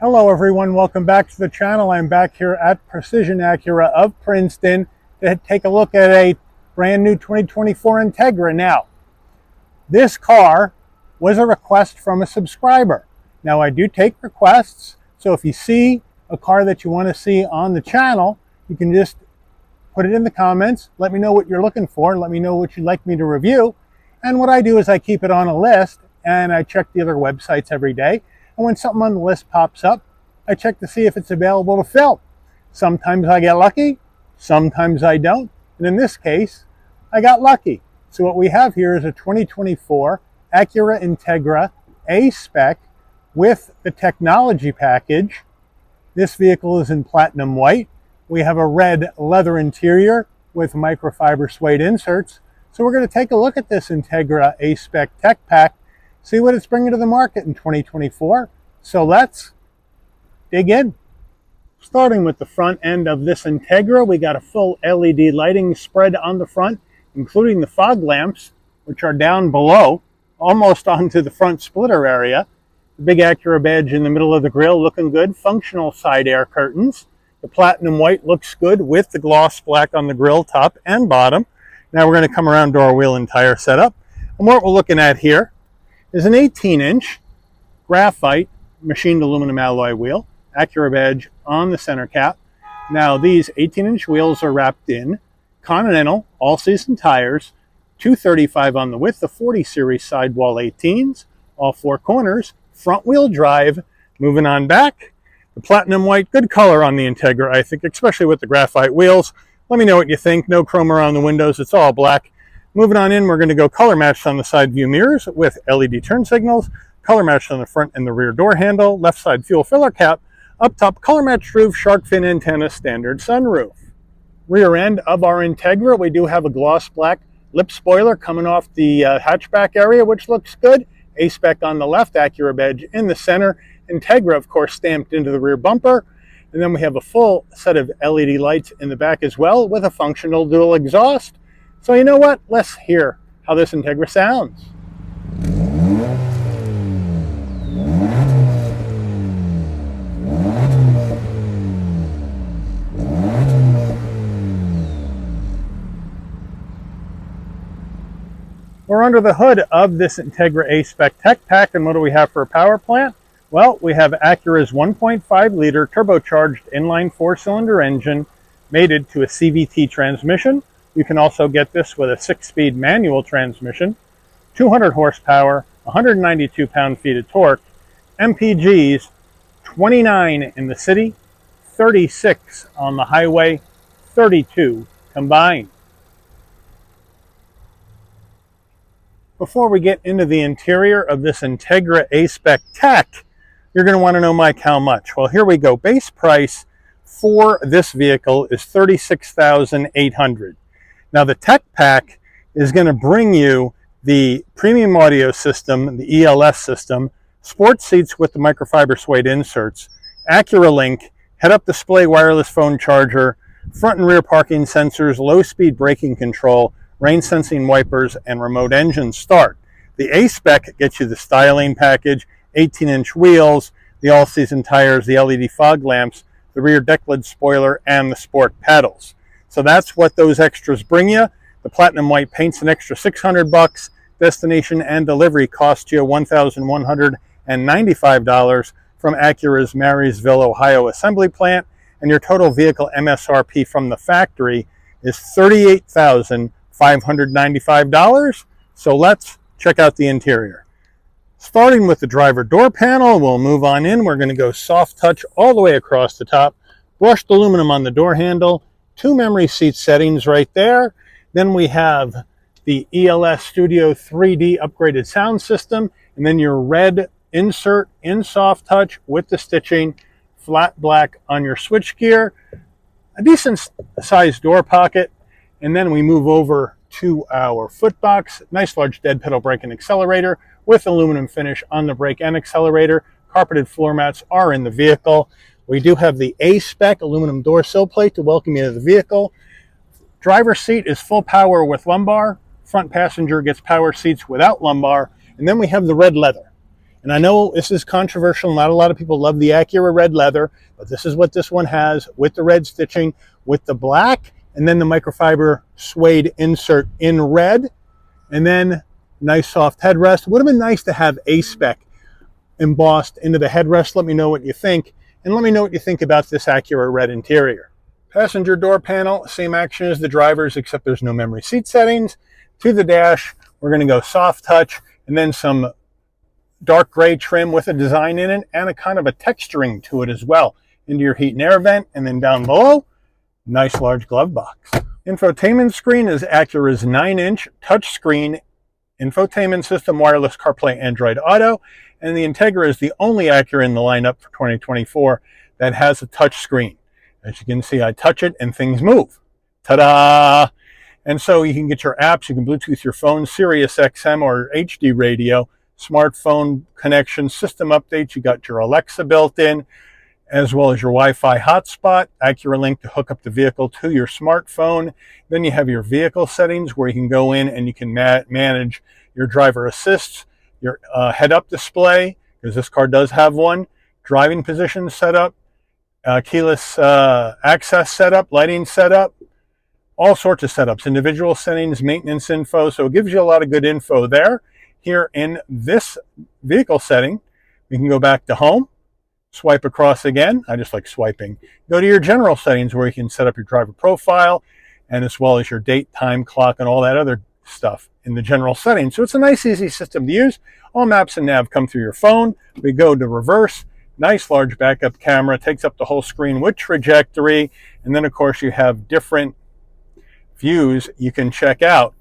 Hello everyone, welcome back to the channel. I'm back here at Precision Acura of Princeton to take a look at a brand new 2024 Integra. Now, this car was a request from a subscriber. Now I do take requests, so if you see a car that you want to see on the channel, you can just put it in the comments, let me know what you're looking for, let me know what you'd like me to review. And what I do is I keep it on a list and I check the other websites every day. And when something on the list pops up, I check to see if it's available to film. Sometimes I get lucky, sometimes I don't. And in this case, I got lucky. So what we have here is a 2024 Acura Integra A-Spec with the technology package. This vehicle is in platinum white. We have a red leather interior with microfiber suede inserts. So we're going to take a look at this Integra A-Spec Tech Pack, see what it's bringing to the market in 2024. So let's dig in. Starting with the front end of this Integra, we got a full LED lighting spread on the front, including the fog lamps, which are down below, almost onto the front splitter area. The big Acura badge in the middle of the grille looking good. Functional side air curtains. The platinum white looks good with the gloss black on the grille top and bottom. Now we're going to come around door wheel and tire setup. And what we're looking at here is an 18-inch graphite machined aluminum alloy wheel, Acura badge on the center cap. Now these 18-inch wheels are wrapped in Continental all-season tires, 235 on the width, the 40 series sidewall 18s, all four corners, front wheel drive. Moving on back, the platinum white, good color on the Integra, I think, especially with the graphite wheels. Let me know what you think. No chrome around the windows, it's all black. Moving on in, we're going to go color matched on the side view mirrors with LED turn signals, color matched on the front and the rear door handle, left side fuel filler cap, up top color matched roof, shark fin antenna, standard sunroof. Rear end of our Integra, we do have a gloss black lip spoiler coming off the hatchback area, which looks good. A-Spec on the left, Acura badge in the center, Integra, of course, stamped into the rear bumper. And then we have a full set of LED lights in the back as well with a functional dual exhaust. So you know what? Let's hear how this Integra sounds. We're under the hood of this Integra A-Spec Tech Pack, and what do we have for a power plant? Well, we have Acura's 1.5 liter turbocharged inline four-cylinder engine mated to a CVT transmission. You can also get this with a 6-speed manual transmission, 200 horsepower, 192 pound-feet of torque, MPGs 29 in the city, 36 on the highway, 32 combined. Before we get into the interior of this Integra A-Spec Tech, you're going to want to know, Mike, how much? Well, here we go. Base price for this vehicle is $36,800. Now the Tech Pack is going to bring you the premium audio system, the ELS system, sports seats with the microfiber suede inserts, Acura Link, head-up display wireless phone charger, front and rear parking sensors, low-speed braking control, rain-sensing wipers, and remote engine start. The A-Spec gets you the styling package, 18-inch wheels, the all-season tires, the LED fog lamps, the rear deck lid spoiler, and the sport pedals. So that's what those extras bring you. The platinum white paint's an extra $600. Destination and delivery cost you $1,195 from Acura's Marysville, Ohio assembly plant, and your total vehicle MSRP from the factory is $38,595. So let's check out the interior. Starting with the driver door panel, we'll move on in. We're going to go soft touch all the way across the top, brushed aluminum on the door handle, 2 memory seat settings right there. Then we have the ELS Studio 3D upgraded sound system, and then your red insert in soft touch with the stitching, flat black on your switchgear, a decent sized door pocket, and then we move over to our foot box, nice large dead pedal brake and accelerator with aluminum finish on the brake and accelerator. Carpeted floor mats are in the vehicle. We do have the A-Spec aluminum door sill plate to welcome you to the vehicle. Driver's seat is full power with lumbar. Front passenger gets power seats without lumbar. And then we have the red leather. And I know this is controversial. Not a lot of people love the Acura red leather, but this is what this one has with the red stitching, with the black, and then the microfiber suede insert in red, and then nice soft headrest. Would have been nice to have A-Spec embossed into the headrest. Let me know what you think, and let me know what you think about this Acura red interior. Passenger door panel, same action as the driver's, except there's no memory seat settings. To the dash, we're going to go soft touch, and then some dark gray trim with a design in it and a kind of a texturing to it as well. Into your heat and air vent, and then down below, nice large glove box. Infotainment screen is Acura's 9-inch touchscreen infotainment system, wireless CarPlay, Android Auto, and the Integra is the only Acura in the lineup for 2024 that has a touch screen. As you can see, I touch it and things move. Ta-da! And so you can get your apps, you can Bluetooth your phone, Sirius XM or HD radio, smartphone connection, system updates. You got your Alexa built in, as well as your Wi-Fi hotspot, Acura Link to hook up the vehicle to your smartphone. Then you have your vehicle settings where you can go in and you can manage your driver assists, your head-up display, because this car does have one, driving position setup, keyless access setup, lighting setup, all sorts of setups, individual settings, maintenance info. So it gives you a lot of good info there. Here in this vehicle setting, we can go back to home, swipe across again. I just like swiping. Go to your general settings where you can set up your driver profile, and as well as your date, time, clock, and all that other stuff in the general settings. So it's a nice, easy system to use. All maps and nav come through your phone. We go to reverse. Nice large backup camera, takes up the whole screen with trajectory. And then of course you have different views you can check out,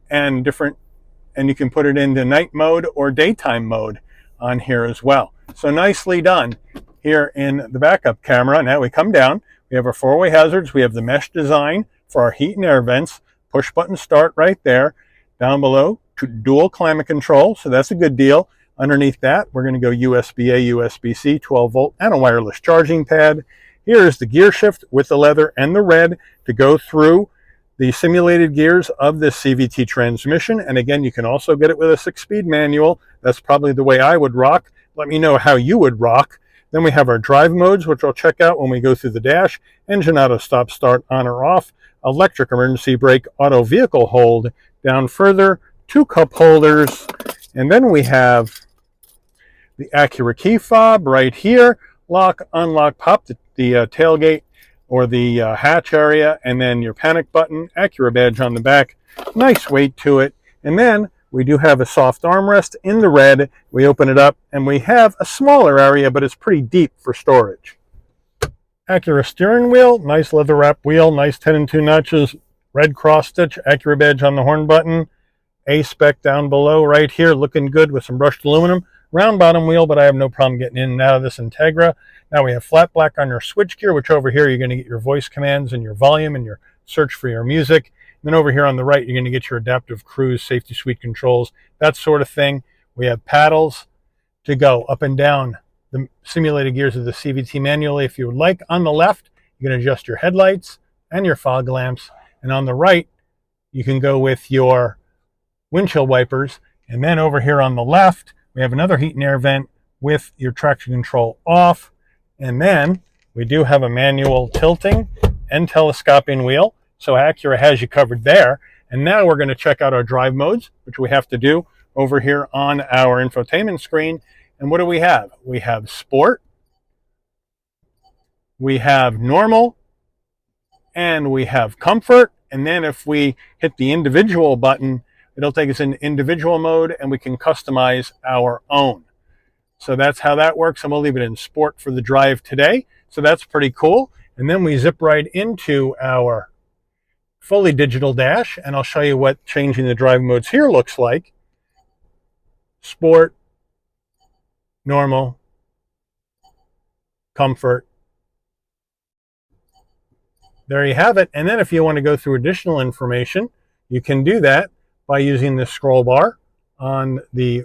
and you can put it into night mode or daytime mode on here as well. So nicely done here in the backup camera. Now we come down, we have our four-way hazards, we have the mesh design for our heat and air vents, push button start right there. Down below, dual climate control, so that's a good deal. Underneath that, we're going to go USB-A, USB-C, 12 volt, and a wireless charging pad. Here is the gear shift with the leather and the red to go through the simulated gears of this CVT transmission. And again, you can also get it with a 6-speed manual. That's probably the way I would rock. Let me know how you would rock. Then we have our drive modes, which I'll check out when we go through the dash. Engine auto stop start on or off. Electric emergency brake, auto vehicle hold. Down further, 2 cup holders. And then we have the Acura key fob right here. Lock, unlock, pop the tailgate or the hatch area, and then your panic button, Acura badge on the back. Nice weight to it. And then we do have a soft armrest in the red. We open it up and we have a smaller area, but it's pretty deep for storage. Acura steering wheel, nice leather wrap wheel, nice 10 and 2 notches, red cross stitch, Acura badge on the horn button, A-Spec down below right here, looking good with some brushed aluminum. Round bottom wheel, but I have no problem getting in and out of this Integra. Now we have flat black on your switch gear, which over here you're going to get your voice commands and your volume and your search for your music. And then over here on the right, you're going to get your adaptive cruise, safety suite controls, that sort of thing. We have paddles to go up and down the simulated gears of the CVT manually if you would like. On the left, you can adjust your headlights and your fog lamps. And on the right, you can go with your windshield wipers. And then over here on the left, we have another heat and air vent with your traction control off. And then we do have a manual tilting and telescoping wheel. So Acura has you covered there. And now we're going to check out our drive modes, which we have to do over here on our infotainment screen. And what do we have? We have sport, we have normal, and we have comfort. And then if we hit the individual button, it'll take us in individual mode and we can customize our own. So that's how that works. I'm going to leave it in sport for the drive today. So that's pretty cool. And then we zip right into our fully digital dash, and I'll show you what changing the drive modes here looks like. Sport, normal, comfort. There you have it. And then if you want to go through additional information, you can do that by using the scroll bar on the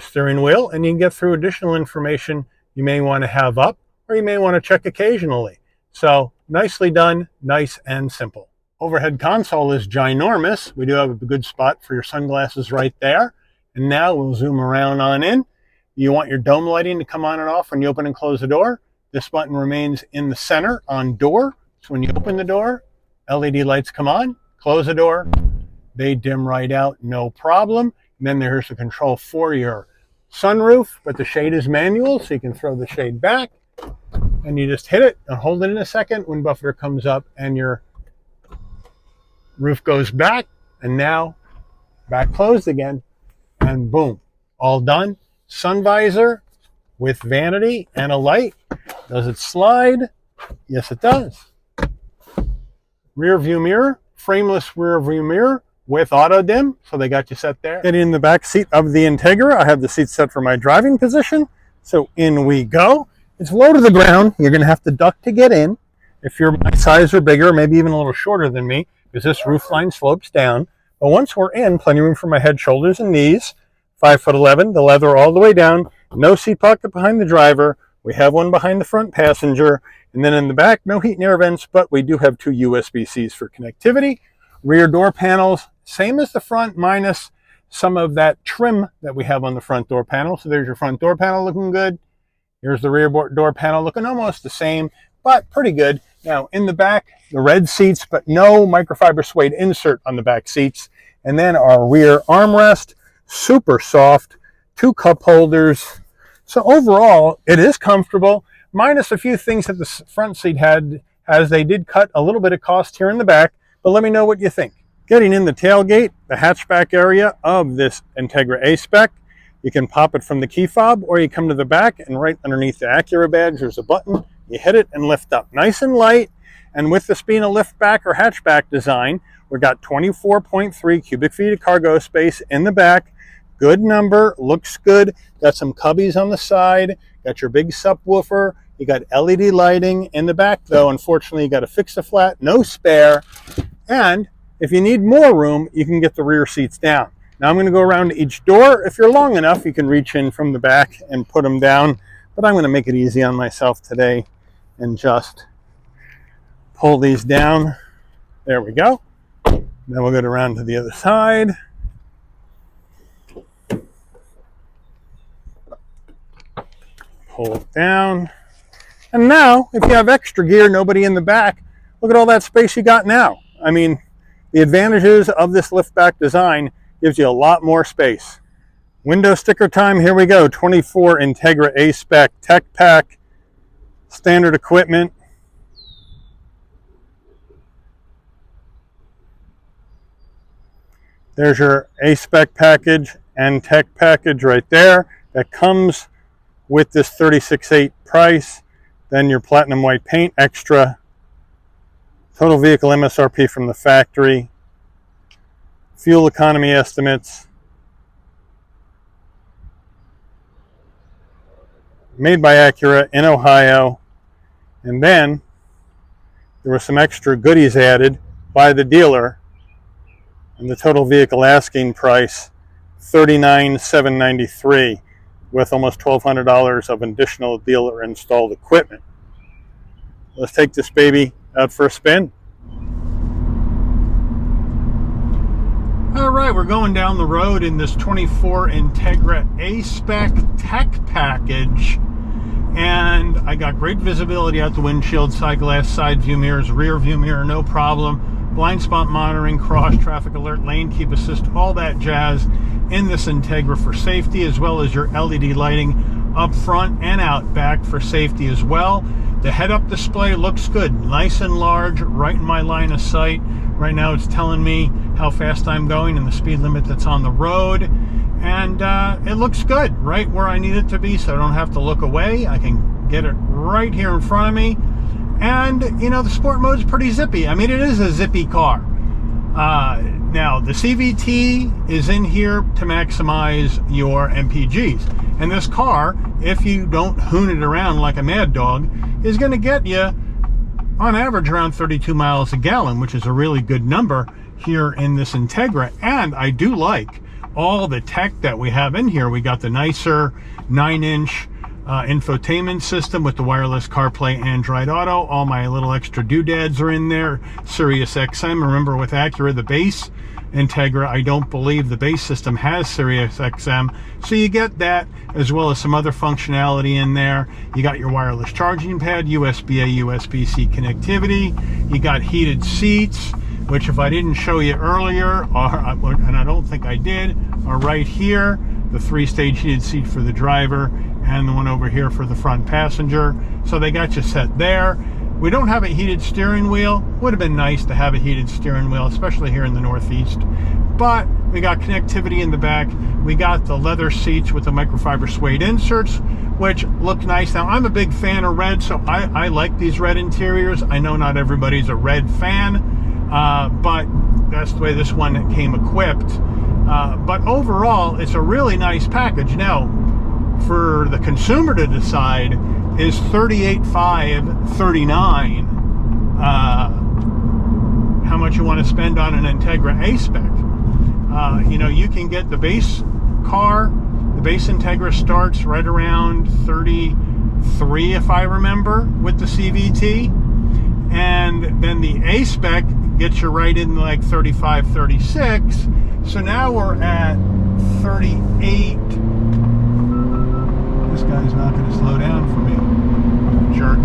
steering wheel, and you can get through additional information you may want to have up or you may want to check occasionally. So nicely done, nice and simple. Overhead console is ginormous. We do have a good spot for your sunglasses right there. And now we'll zoom around on in. You want your dome lighting to come on and off when you open and close the door. This button remains in the center on door. So when you open the door, LED lights come on, close the door, they dim right out, no problem. And then there's the control for your sunroof, but the shade is manual, so you can throw the shade back. And you just hit it and hold it in a second. Wind buffer comes up and your roof goes back. And now back closed again. And boom, all done. Sun visor with vanity and a light. Does it slide? Yes, it does. Rear view mirror, frameless rear view mirror with auto dim. So they got you set there. Getting in the back seat of the Integra. I have the seat set for my driving position. So in we go. It's low to the ground. You're going to have to duck to get in. If you're my size or bigger, maybe even a little shorter than me, because this roof line slopes down. But once we're in, plenty of room for my head, shoulders, and knees. 5'11", the leather all the way down. No seat pocket behind the driver. We have one behind the front passenger. And then in the back, no heat and air vents, but we do have two USB-Cs for connectivity. Rear door panels, same as the front, minus some of that trim that we have on the front door panel. So there's your front door panel looking good. Here's the rear door panel looking almost the same, but pretty good. Now in the back, the red seats, but no microfiber suede insert on the back seats. And then our rear armrest, super soft, 2 cup holders. So overall, it is comfortable, minus a few things that the front seat had, as they did cut a little bit of cost here in the back. But let me know what you think. Getting in the tailgate, the hatchback area of this Integra A-Spec. You can pop it from the key fob, or you come to the back and right underneath the Acura badge, there's a button. You hit it and lift up. Nice and light. And with this being a liftback or hatchback design, we've got 24.3 cubic feet of cargo space in the back. Good number, looks good. Got some cubbies on the side. Got your big subwoofer. You got LED lighting in the back, though. Unfortunately, you got to fix the flat, no spare. And if you need more room, you can get the rear seats down. Now I'm going to go around to each door. If you're long enough, you can reach in from the back and put them down. But I'm going to make it easy on myself today and just pull these down. There we go. Then we'll go around to the other side. Pull it down. And now, if you have extra gear, nobody in the back, look at all that space you got now. I mean, the advantages of this liftback design gives you a lot more space. Window sticker time, here we go. 24 Integra A-Spec Tech Pack, standard equipment. There's your A-Spec package and Tech package right there. That comes with this $36,800 price. Then your platinum white paint extra. Total vehicle MSRP from the factory. Fuel economy estimates. Made by Acura in Ohio. And then there were some extra goodies added by the dealer. And the total vehicle asking price, $39,793, with almost $1,200 of additional dealer installed equipment. Let's take this baby out for a spin. All right, we're going down the road in this 24 Integra A-Spec Tech package. And I got great visibility out the windshield, side glass, side view mirrors, rear view mirror, no problem. Blind spot monitoring, cross traffic alert, lane keep assist, all that jazz in this Integra for safety, as well as your LED lighting up front and out back for safety as well. The head-up display looks good, nice and large, right in my line of sight. Right now it's telling me how fast I'm going and the speed limit that's on the road. And it looks good, right where I need it to be, so I don't have to look away. I can get it right here in front of me. And, you know, the sport mode is pretty zippy. I mean, it is a zippy car. Now, the CVT is in here to maximize your MPGs. And this car, if you don't hoon it around like a mad dog, is going to get you, on average, around 32 miles a gallon, which is a really good number here in this Integra. And I do like all the tech that we have in here. We got the nicer 9-inch infotainment system with the wireless CarPlay, Android Auto. All my little extra doodads are in there. Sirius XM. Remember, with Acura, the base Integra, I don't believe the base system has Sirius XM. So you get that, as well as some other functionality in there. You got your wireless charging pad, USB-A, USB-C connectivity. You got heated seats, which if I didn't show you earlier, and I don't think I did, are right here. The 3-stage heated seat for the driver and the one over here for the front passenger. So they got you set there. We don't have a heated steering wheel. Would have been nice to have a heated steering wheel, especially here in the Northeast. But we got connectivity in the back. We got the leather seats with the microfiber suede inserts, which look nice. Now, I'm a big fan of red, so I like these red interiors. I know not everybody's a red fan, but that's the way this one came equipped. But overall, it's a really nice package. Now, for the consumer to decide, is $38,539 how much you want to spend on an Integra A-Spec. You know, you can get the base car. The base Integra starts right around 33, if I remember, with the CVT, and then the A-Spec gets you right in like 35, 36. So now we're at 38. This guy's not going to slow down for me, jerk.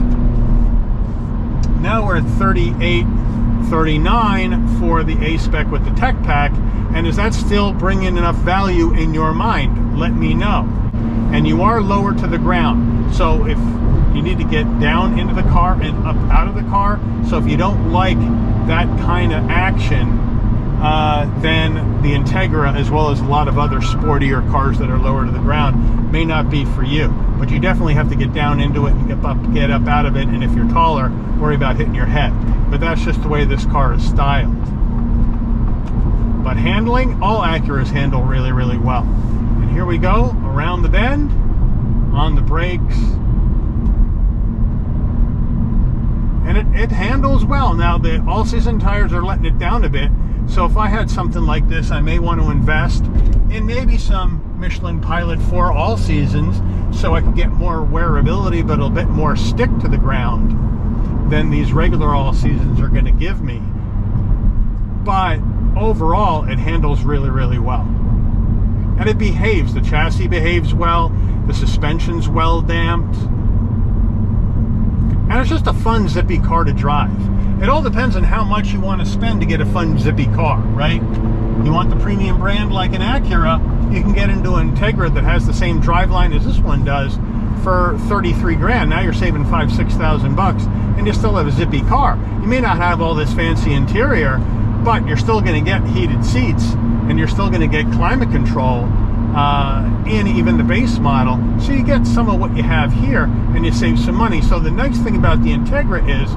Now we're at 38.39 for the A-Spec with the tech pack. And is that still bringing enough value in your mind? Let me know. And you are lower to the ground, so if you need to get down into the car and up out of the car, so if you don't like that kind of action, then the Integra, as well as a lot of other sportier cars that are lower to the ground, may not be for you. But you definitely have to get down into it and get up out of it, and if you're taller, worry about hitting your head. But that's just the way this car is styled. But handling, all Acuras handle really, really well. And here we go, around the bend, on the brakes. And it handles well. Now, the all-season tires are letting it down a bit. So if I had something like this, I may want to invest in maybe some Michelin Pilot for all seasons, so I can get more wearability, but a bit more stick to the ground than these regular all seasons are going to give me. But overall, it handles really, really well. And it behaves. The chassis behaves well. The suspension's well damped. And it's just a fun, zippy car to drive. It all depends on how much you want to spend to get a fun, zippy car, right? You want the premium brand like an Acura, you can get into an Integra that has the same driveline as this one does for 33 grand. Now you're saving $5,000-6,000 and you still have a zippy car. You may not have all this fancy interior, but you're still going to get heated seats and you're still going to get climate control in even the base model. So you get some of what you have here and you save some money. So the nice thing about the Integra is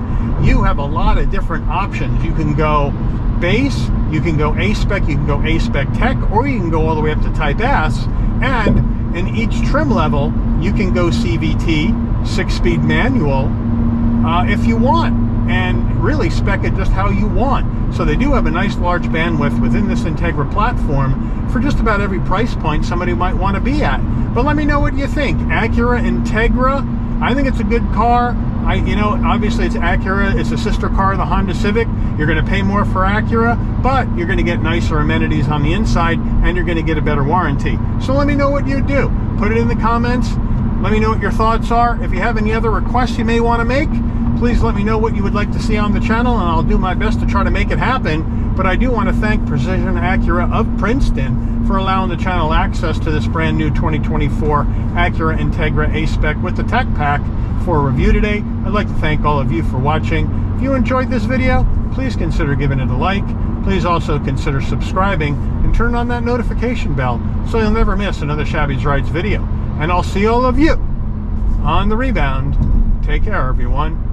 you have a lot of different options. You can go base, you can go A-Spec, you can go A-Spec Tech, or you can go all the way up to Type S. And in each trim level, you can go CVT, 6-speed manual, if you want, and really spec it just how you want. So they do have a nice large bandwidth within this Integra platform for just about every price point somebody might want to be at. But let me know what you think. Acura Integra, I think it's a good car. You know, obviously it's Acura, it's a sister car of the Honda Civic. You're going to pay more for Acura, but you're going to get nicer amenities on the inside and you're going to get a better warranty. So let me know what you do. Put it in the comments. Let me know what your thoughts are. If you have any other requests you may want to make, please let me know what you would like to see on the channel and I'll do my best to try to make it happen. But I do want to thank Precision Acura of Princeton for allowing the channel access to this brand new 2024 Acura Integra A-Spec with the tech pack for a review today. I'd like to thank all of you for watching. If you enjoyed this video, please consider giving it a like. Please also consider subscribing and turn on that notification bell so you'll never miss another Shabby's Rides video. And I'll see all of you on the rebound. Take care, everyone.